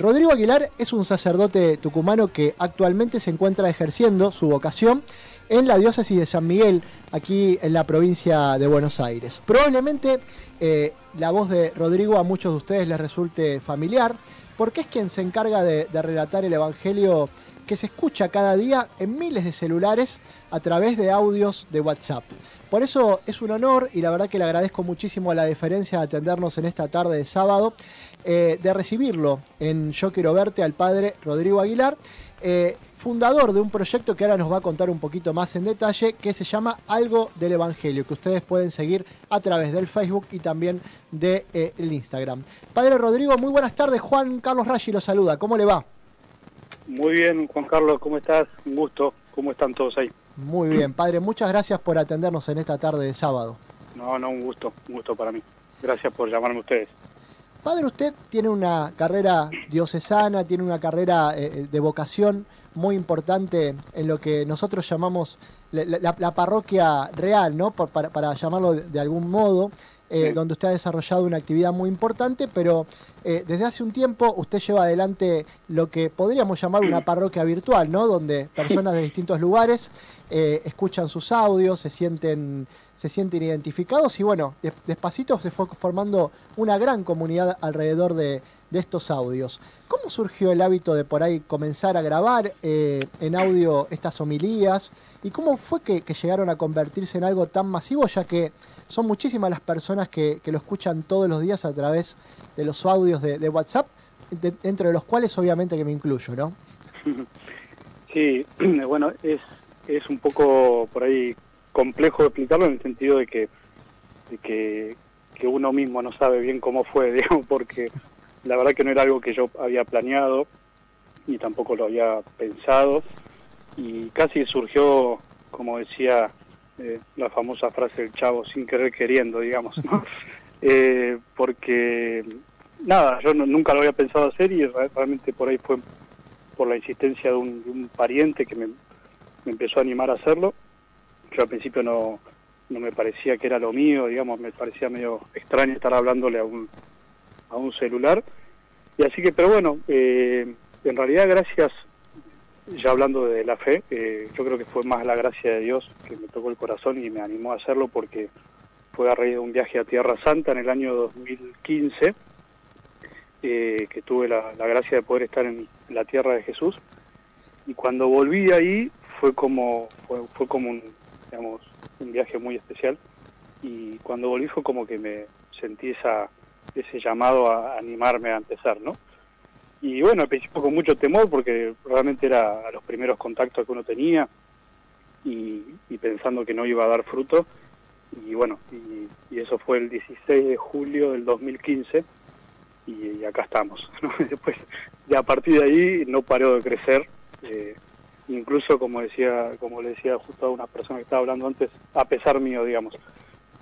Rodrigo Aguilar es un sacerdote tucumano que actualmente se encuentra ejerciendo su vocación en la diócesis de San Miguel, aquí en la provincia de Buenos Aires. Probablemente la voz de Rodrigo a muchos de ustedes les resulte familiar, porque es quien se encarga de relatar el Evangelio que se escucha cada día en miles de celulares a través de audios de WhatsApp. Por eso es un honor, y la verdad que le agradezco muchísimo a la deferencia de atendernos en esta tarde de sábado, de recibirlo en Yo Quiero Verte al padre Rodrigo Aguilar, fundador de un proyecto que ahora nos va a contar un poquito más en detalle, que se llama Algo del Evangelio, que ustedes pueden seguir a través del Facebook y también del Instagram. Padre Rodrigo, muy buenas tardes. Juan Carlos Raggi lo saluda. ¿Cómo le va? Muy bien, Juan Carlos, ¿cómo estás? Un gusto. ¿Cómo están todos ahí? Muy bien, padre. Muchas gracias por atendernos en esta tarde de sábado. No, un gusto para mí. Gracias por llamarme ustedes. Padre, usted tiene una carrera diocesana, tiene una carrera de vocación muy importante en lo que nosotros llamamos la parroquia real, ¿no? Para llamarlo de algún modo, donde usted ha desarrollado una actividad muy importante, pero desde hace un tiempo usted lleva adelante lo que podríamos llamar una parroquia virtual, ¿no? Donde personas de distintos lugares escuchan sus audios, se sienten identificados y bueno, despacito se fue formando una gran comunidad alrededor de estos audios. ¿Cómo surgió el hábito de por ahí comenzar a grabar en audio estas homilías? ¿Y cómo fue que llegaron a convertirse en algo tan masivo, ya que son muchísimas las personas que lo escuchan todos los días a través de los audios de WhatsApp, entre los cuales obviamente que me incluyo, ¿no? Sí, bueno, es un poco por ahí complejo explicarlo en el sentido de que uno mismo no sabe bien cómo fue, digamos, porque la verdad que no era algo que yo había planeado ni tampoco lo había pensado y casi surgió, como decía la famosa frase del Chavo, sin querer queriendo, digamos, ¿no? Porque nada, yo nunca lo había pensado hacer y realmente por ahí fue por la insistencia de un pariente que me empezó a animar a hacerlo. Yo al principio no me parecía que era lo mío, digamos, me parecía medio extraño estar hablándole a un celular. Y así que, pero bueno, en realidad gracias, ya hablando de la fe, yo creo que fue más la gracia de Dios que me tocó el corazón y me animó a hacerlo porque fue a raíz de un viaje a Tierra Santa en el año 2015, que tuve la gracia de poder estar en la tierra de Jesús. Y cuando volví de ahí fue como digamos, un viaje muy especial, y cuando volví fue como que me sentí ese llamado a animarme a empezar, ¿no? Y bueno, al principio con mucho temor porque realmente era los primeros contactos que uno tenía y pensando que no iba a dar fruto, y bueno, y eso fue el 16 de julio del 2015 y acá estamos, ¿no? Después, ya a partir de ahí no paró de crecer, incluso como le decía justo a una persona que estaba hablando antes, a pesar mío, digamos,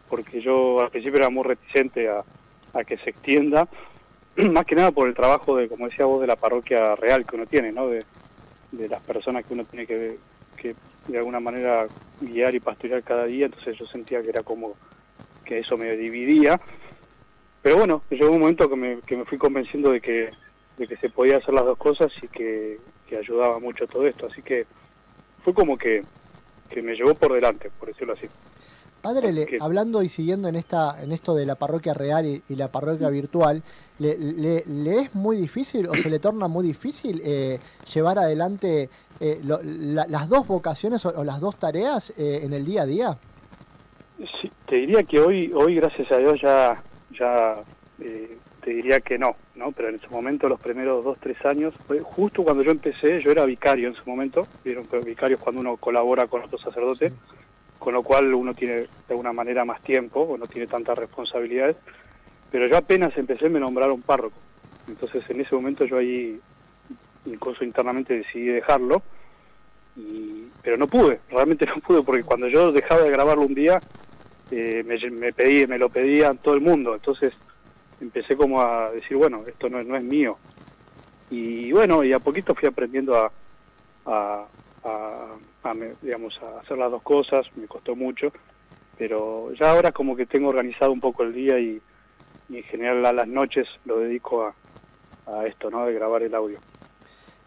porque yo al principio era muy reticente a que se extienda, más que nada por el trabajo de, como decía vos, de la parroquia real que uno tiene, ¿no? De las personas que uno tiene que de alguna manera guiar y pastorear cada día. Entonces yo sentía que era como que eso me dividía, pero bueno, llegó un momento que me fui convenciendo de que se podía hacer las dos cosas y que ayudaba mucho todo esto, así que fue como que me llevó por delante, por decirlo así. Padre, hablando y siguiendo en esto de la parroquia real y la parroquia virtual, ¿le es muy difícil o se le torna muy difícil llevar adelante las dos vocaciones o las dos tareas en el día a día? Sí, te diría que hoy gracias a Dios ya te diría que no, pero en ese momento, los primeros 2-3 años, fue justo cuando yo empecé, yo era vicario en ese momento, vieron, pero vicario es cuando uno colabora con otro sacerdote, sí, con lo cual uno tiene de alguna manera más tiempo, o no tiene tantas responsabilidades, pero yo apenas empecé me nombraron párroco, entonces en ese momento yo ahí, incluso internamente decidí dejarlo, pero no pude, realmente no pude, porque cuando yo dejaba de grabarlo un día, me lo pedía todo el mundo, entonces empecé como a decir, bueno, esto no es mío. Y bueno, y a poquito fui aprendiendo a hacer las dos cosas, me costó mucho, pero ya ahora como que tengo organizado un poco el día y en general a las noches lo dedico a esto, ¿no? De grabar el audio.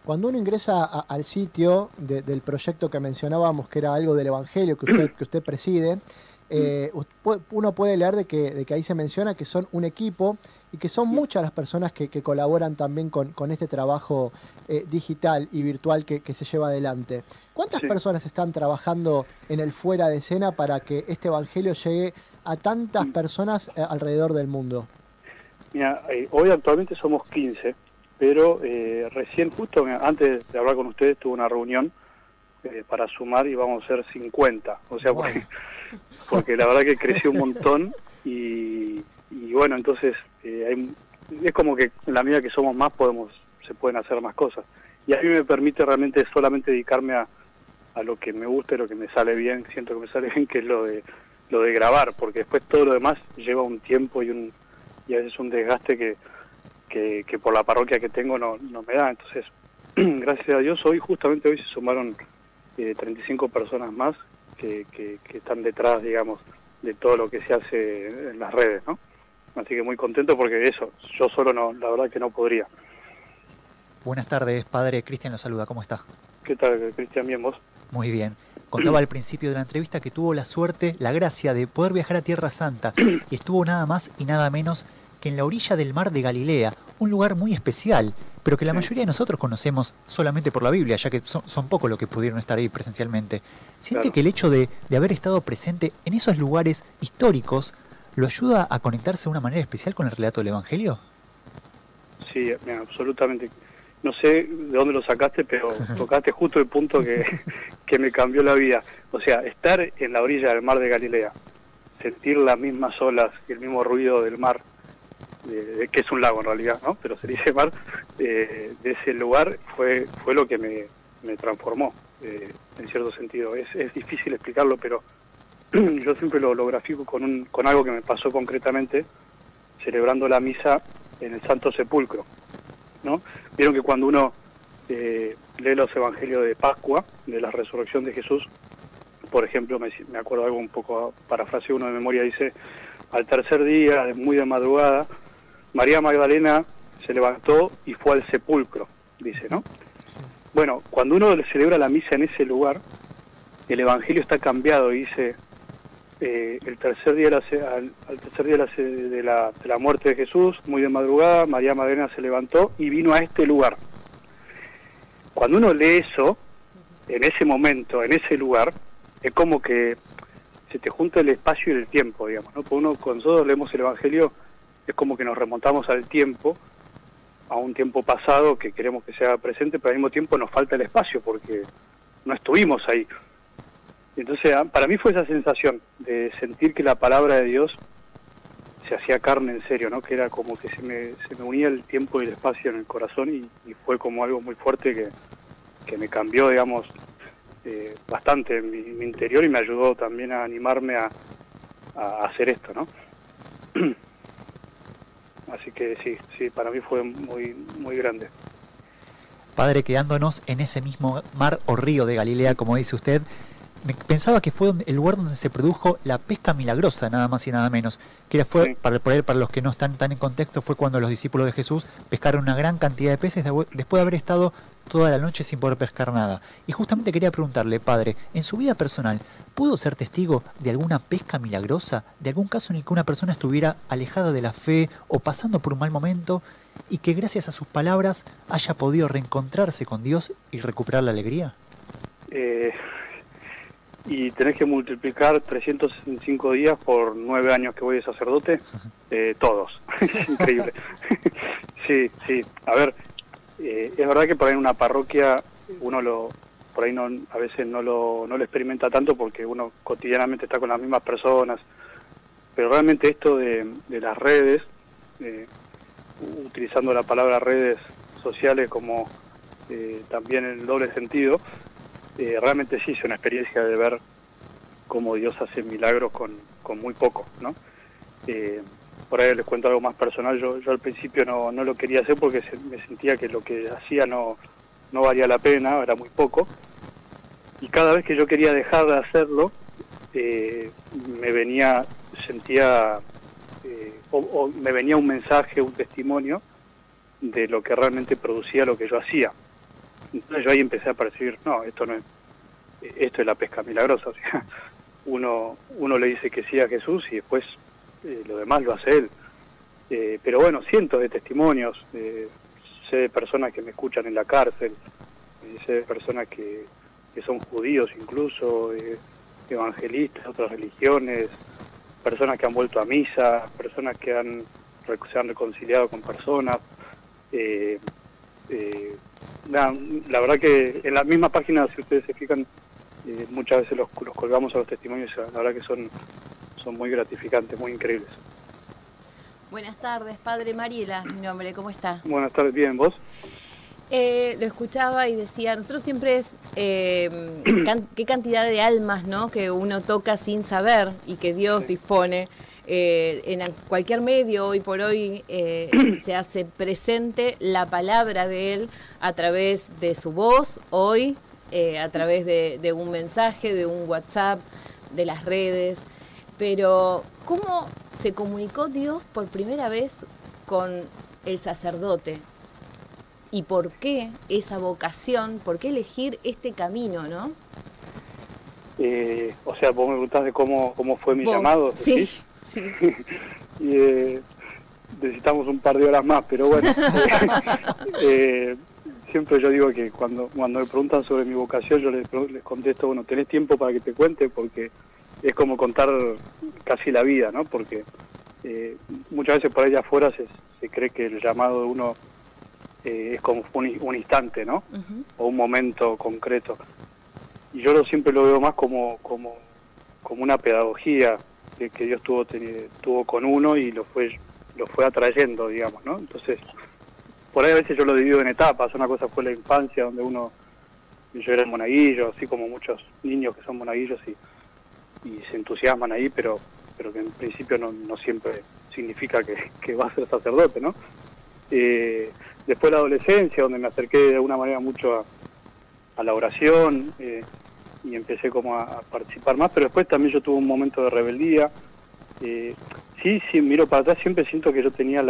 Cuando uno ingresa al sitio del proyecto que mencionábamos, que era algo del Evangelio que usted preside, uno puede leer de que ahí se menciona que son un equipo y que son muchas las personas que colaboran también con este trabajo digital y virtual que se lleva adelante. ¿Cuántas personas están trabajando en el fuera de escena para que este Evangelio llegue a tantas personas alrededor del mundo? Mira, hoy actualmente somos 15, pero recién, justo antes de hablar con ustedes, tuve una reunión para sumar y vamos a ser 50. O sea, wow. porque la verdad que creció un montón y bueno, entonces es como que en la medida que somos más se pueden hacer más cosas. Y a mí me permite realmente solamente dedicarme a lo que me gusta y lo que me sale bien, siento que me sale bien, que es lo de grabar, porque después todo lo demás lleva un tiempo y a veces un desgaste que por la parroquia que tengo no me da. Entonces, gracias a Dios, justamente hoy se sumaron 35 personas más que están detrás, digamos, de todo lo que se hace en las redes, ¿no? Así que muy contento porque yo solo la verdad que no podría. Buenas tardes, padre. Cristian lo saluda, ¿cómo está? ¿Qué tal, Cristian? ¿Bien vos? Muy bien. Contaba al principio de la entrevista que tuvo la suerte, la gracia de poder viajar a Tierra Santa y estuvo nada más y nada menos que en la orilla del mar de Galilea, un lugar muy especial, pero que la mayoría de nosotros conocemos solamente por la Biblia, ya que son pocos los que pudieron estar ahí presencialmente. ¿Siente que el hecho de haber estado presente en esos lugares históricos lo ayuda a conectarse de una manera especial con el relato del Evangelio? Sí, mira, absolutamente. No sé de dónde lo sacaste, pero tocaste justo el punto que me cambió la vida. O sea, estar en la orilla del mar de Galilea, sentir las mismas olas y el mismo ruido del mar, que es un lago en realidad, ¿no? Pero se dice mar, de ese lugar fue lo que me transformó, en cierto sentido. Es difícil explicarlo, pero yo siempre lo grafico con algo que me pasó concretamente, celebrando la misa en el Santo Sepulcro, ¿no? Vieron que cuando uno lee los evangelios de Pascua, de la resurrección de Jesús, por ejemplo, me acuerdo algo un poco, parafraseo uno de memoria, dice: al tercer día, muy de madrugada, María Magdalena se levantó y fue al sepulcro, dice, ¿no? Bueno, cuando uno celebra la misa en ese lugar, el evangelio está cambiado y dice: el tercer día al tercer día de la muerte de Jesús, muy de madrugada, María Magdalena se levantó y vino a este lugar. Cuando uno lee eso, en ese momento, en ese lugar, es como que se te junta el espacio y el tiempo, digamos, ¿no? Porque cuando nosotros leemos el Evangelio, es como que nos remontamos al tiempo, a un tiempo pasado que queremos que sea presente, pero al mismo tiempo nos falta el espacio porque no estuvimos ahí. Entonces, para mí fue esa sensación de sentir que la palabra de Dios se hacía carne en serio, ¿no? Que era como que se me unía el tiempo y el espacio en el corazón y fue como algo muy fuerte que me cambió, digamos, bastante en mi interior y me ayudó también a animarme a hacer esto, ¿no? Así que sí, para mí fue muy, muy grande. Padre, quedándonos en ese mismo mar o río de Galilea, como dice usted, pensaba que fue el lugar donde se produjo la pesca milagrosa, nada más y nada menos. Sí. Para los que no están tan en contexto, fue cuando los discípulos de Jesús pescaron una gran cantidad de peces después de haber estado toda la noche sin poder pescar nada. Y justamente quería preguntarle, padre, en su vida personal, ¿pudo ser testigo de alguna pesca milagrosa? ¿De algún caso en el que una persona estuviera alejada de la fe o pasando por un mal momento y que gracias a sus palabras haya podido reencontrarse con Dios y recuperar la alegría? Y tenés que multiplicar 365 días por 9 años que voy de sacerdote, todos. Increíble. Sí. A ver, es verdad que por ahí en una parroquia uno por ahí a veces no lo experimenta tanto porque uno cotidianamente está con las mismas personas, pero realmente esto de las redes, utilizando la palabra redes sociales como también en el doble sentido, realmente sí es una experiencia de ver cómo Dios hace milagros con muy poco, ¿no? Por ahí les cuento algo más personal. Yo al principio no lo quería hacer porque me sentía que lo que hacía no valía la pena, era muy poco. Y cada vez que yo quería dejar de hacerlo, me venía un mensaje, un testimonio de lo que realmente producía lo que yo hacía. Entonces yo ahí empecé a percibir, no, esto es la pesca milagrosa, o sea, uno le dice que sí a Jesús y después lo demás lo hace Él. Pero bueno, cientos de testimonios, sé de personas que me escuchan en la cárcel, sé de personas que son judíos incluso, evangelistas de otras religiones, personas que han vuelto a misa, personas que se han reconciliado con personas. La verdad que en la misma página, si ustedes se fijan, muchas veces los colgamos a los testimonios, la verdad que son muy gratificantes, muy increíbles. Buenas tardes, Padre. Mariela, mi nombre, ¿cómo está? Buenas tardes, bien, ¿vos? Lo escuchaba y decía, nosotros siempre es qué cantidad de almas, ¿no?, que uno toca sin saber y que Dios dispone. En cualquier medio hoy por hoy se hace presente la palabra de Él a través de su voz, hoy a través de un mensaje, de un WhatsApp, de las redes. Pero ¿cómo se comunicó Dios por primera vez con el sacerdote? ¿Y por qué esa vocación? ¿Por qué elegir este camino, no? O sea, vos me preguntás de cómo fue mi llamado. Sí, sí. Y necesitamos un par de horas más, pero bueno. Siempre yo digo que cuando me preguntan sobre mi vocación, yo les contesto, bueno, ¿tenés tiempo para que te cuente? Porque es como contar casi la vida, ¿no? Porque muchas veces por allá afuera se cree que el llamado de uno es como un instante, ¿no? Uh-huh. O un momento concreto. Y yo siempre lo veo más como una pedagogía que Dios tuvo con uno y lo fue atrayendo, digamos, ¿no? Entonces, por ahí a veces yo lo divido en etapas. Una cosa fue la infancia, donde yo era monaguillo, así como muchos niños que son monaguillos y se entusiasman ahí, pero que en principio no siempre significa que va a ser sacerdote, ¿no? Después la adolescencia, donde me acerqué de alguna manera mucho a la oración y empecé como a participar más, pero después también yo tuve un momento de rebeldía. Sí, miro para atrás, siempre siento que yo tenía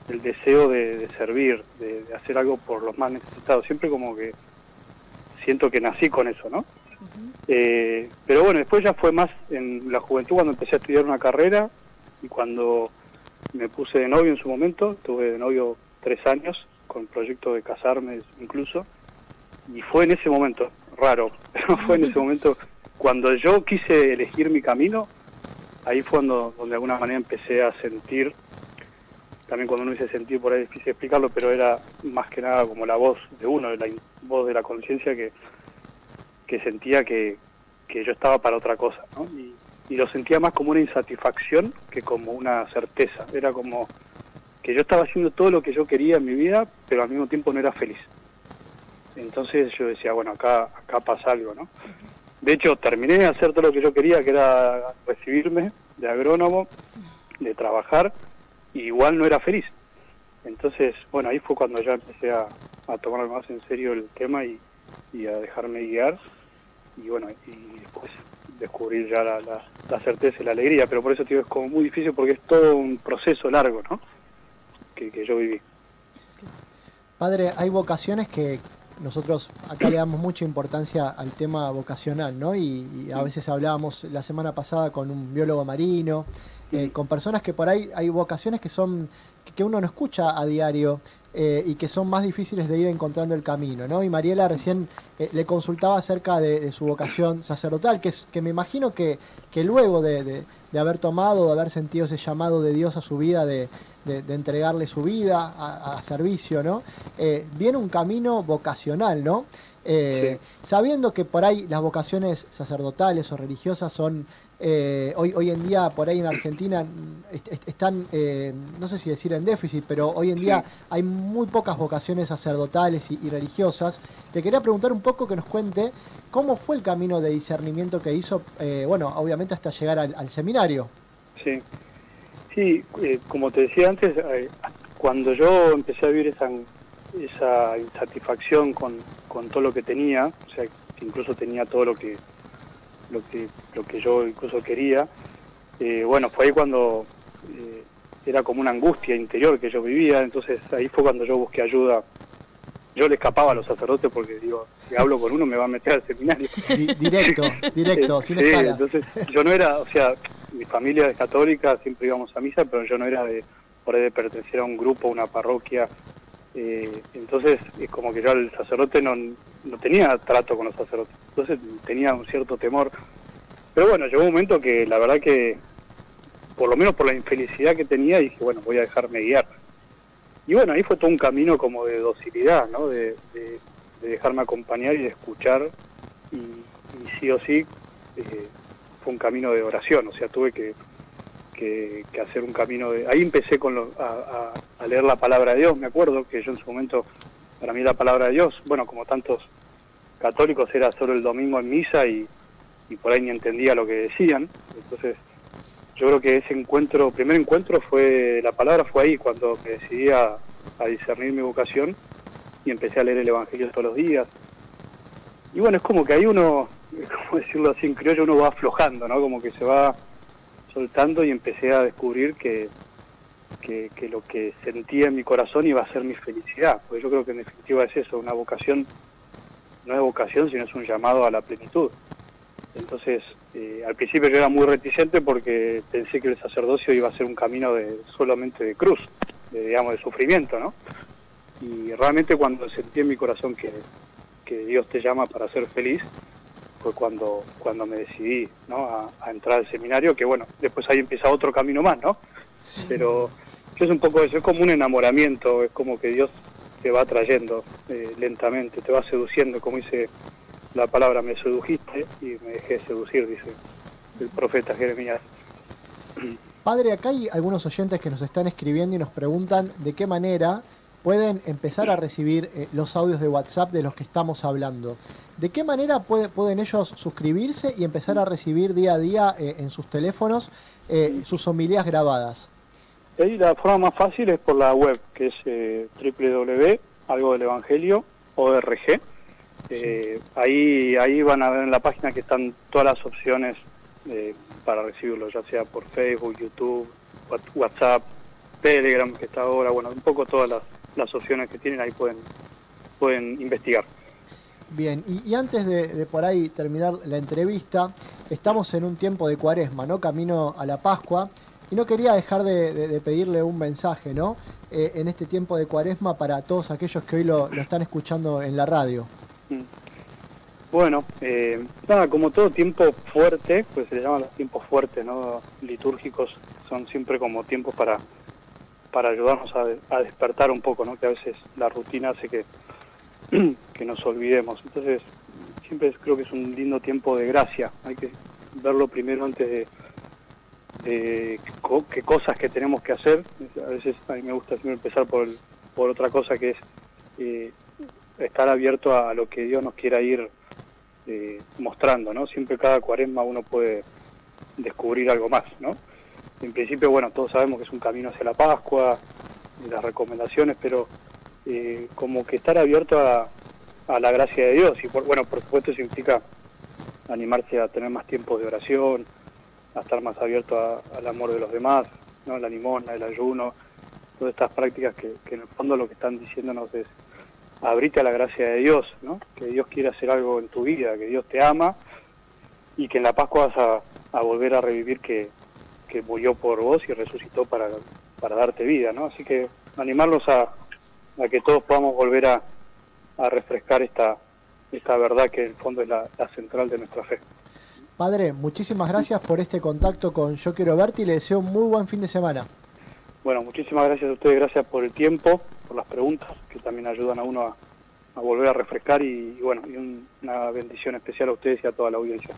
el deseo de servir, de hacer algo por los más necesitados, siempre como que siento que nací con eso, ¿no? Uh-huh. Pero bueno, después ya fue más en la juventud, cuando empecé a estudiar una carrera y cuando me puse de novio en su momento, tuve de novio 3 años, con proyecto de casarme incluso, y fue en ese momento, raro, pero fue en ese momento cuando yo quise elegir mi camino, ahí fue donde de alguna manera empecé a sentir, también cuando uno dice sentir por ahí es difícil explicarlo, pero era más que nada como la voz de uno, la voz de la conciencia que sentía que yo estaba para otra cosa, ¿no? Y lo sentía más como una insatisfacción que como una certeza. Era como que yo estaba haciendo todo lo que yo quería en mi vida, pero al mismo tiempo no era feliz. Entonces yo decía, bueno, acá pasa algo, ¿no? De hecho, terminé de hacer todo lo que yo quería, que era recibirme de agrónomo, de trabajar, y igual no era feliz. Entonces, bueno, ahí fue cuando ya empecé a tomarme más en serio el tema y a dejarme guiar, y bueno, y después descubrir ya la certeza y la alegría, pero por eso te digo, es como muy difícil porque es todo un proceso largo, ¿no? Que yo viví. Padre, hay vocaciones que nosotros acá le damos mucha importancia al tema vocacional, ¿no? Y a veces hablábamos la semana pasada con un biólogo marino, con personas que por ahí hay vocaciones que uno no escucha a diario y que son más difíciles de ir encontrando el camino, ¿no? Y Mariela recién le consultaba acerca de su vocación sacerdotal, que me imagino que luego de haber tomado, de haber sentido ese llamado de Dios a su vida, de entregarle su vida a servicio, ¿no? Viene un camino vocacional, ¿no? Sí. Sabiendo que por ahí las vocaciones sacerdotales o religiosas son hoy en día por ahí en Argentina están, no sé si decir en déficit, pero hoy en día hay muy pocas vocaciones sacerdotales y religiosas. Le quería preguntar un poco, que nos cuente cómo fue el camino de discernimiento que hizo, bueno, obviamente hasta llegar al seminario. Sí, como te decía antes, cuando yo empecé a vivir esa insatisfacción con todo lo que tenía, o sea, que incluso tenía todo lo que yo incluso quería, bueno, fue ahí cuando era como una angustia interior que yo vivía. Entonces ahí fue cuando yo busqué ayuda. Yo le escapaba a los sacerdotes porque digo, si hablo con uno me va a meter al seminario. Directo, sin Sí, escalas. entonces yo no era, o sea, mi familia es católica, siempre íbamos a misa, pero yo no era por ahí de pertenecer a un grupo, a una parroquia. Entonces es como que yo al sacerdote no tenía trato con los sacerdotes, entonces tenía un cierto temor. Pero bueno, llegó un momento que la verdad que, por lo menos por la infelicidad que tenía, dije, bueno, voy a dejarme guiar. Y bueno, ahí fue todo un camino como de docilidad, ¿no? De dejarme acompañar y de escuchar, y sí o sí fue un camino de oración, o sea, tuve que hacer un camino de... Ahí empecé a leer la palabra de Dios. Me acuerdo que yo en su momento, para mí la palabra de Dios, bueno, como tantos católicos, era solo el domingo en misa y por ahí ni entendía lo que decían. Entonces yo creo que ese primer encuentro la palabra fue ahí, cuando me decidí a discernir mi vocación y empecé a leer el Evangelio todos los días. Y bueno, es como que ahí uno, como decirlo así en criollo, uno va aflojando, ¿no? Como que se va soltando, y empecé a descubrir que lo que sentía en mi corazón iba a ser mi felicidad, porque yo creo que en definitiva es eso, una vocación no es vocación, sino es un llamado a la plenitud. Entonces, al principio yo era muy reticente porque pensé que el sacerdocio iba a ser un camino solamente de cruz, digamos, de sufrimiento, ¿no? Y realmente cuando sentí en mi corazón que Dios te llama para ser feliz, fue cuando me decidí, ¿no? a entrar al seminario, que bueno, después ahí empieza otro camino más, ¿no? Sí. Pero es un poco eso, es como un enamoramiento, es como que Dios te va atrayendo lentamente, te va seduciendo, como dice la palabra, me sedujiste y me dejé seducir, dice el profeta Jeremías. Padre, acá hay algunos oyentes que nos están escribiendo y nos preguntan de qué manera pueden empezar a recibir los audios de WhatsApp de los que estamos hablando. ¿De qué manera pueden ellos suscribirse y empezar a recibir día a día en sus teléfonos sus homilías grabadas? Y la forma más fácil es por la web, que es www.algodelevangelio.org. Ahí van a ver en la página que están todas las opciones para recibirlo, ya sea por Facebook, YouTube, WhatsApp, Telegram, que está ahora, bueno, un poco todas las opciones que tienen, ahí pueden investigar. Bien, y antes de por ahí terminar la entrevista, estamos en un tiempo de Cuaresma, ¿no? Camino a la Pascua, y no quería dejar de pedirle un mensaje, ¿no? En este tiempo de Cuaresma para todos aquellos que hoy lo están escuchando en la radio. Bueno, nada, como todo tiempo fuerte, pues se le llaman los tiempos fuertes, ¿no? Litúrgicos, son siempre como tiempos para ayudarnos a despertar un poco, ¿no? Que a veces la rutina hace que nos olvidemos. Entonces, siempre creo que es un lindo tiempo de gracia. Hay que verlo primero antes de qué cosas que tenemos que hacer. A veces a mí me gusta siempre empezar por otra cosa, que es estar abierto a lo que Dios nos quiera ir mostrando, ¿no? Siempre cada Cuaresma uno puede descubrir algo más, ¿no? En principio, bueno, todos sabemos que es un camino hacia la Pascua, las recomendaciones, pero como que estar abierto a la gracia de Dios. Y por supuesto eso implica animarse a tener más tiempos de oración, a estar más abierto al amor de los demás, ¿no? La limosna, el ayuno, todas estas prácticas que en el fondo lo que están diciéndonos es abrite a la gracia de Dios, ¿no? Que Dios quiere hacer algo en tu vida, que Dios te ama y que en la Pascua vas a volver a revivir que murió por vos y resucitó para darte vida, ¿no? Así que animarlos a que todos podamos volver a refrescar esta verdad que en el fondo es la central de nuestra fe. Padre, muchísimas gracias por este contacto con Yo Quiero Verte y le deseo un muy buen fin de semana. Bueno, muchísimas gracias a ustedes, gracias por el tiempo, por las preguntas, que también ayudan a uno a volver a refrescar y una bendición especial a ustedes y a toda la audiencia.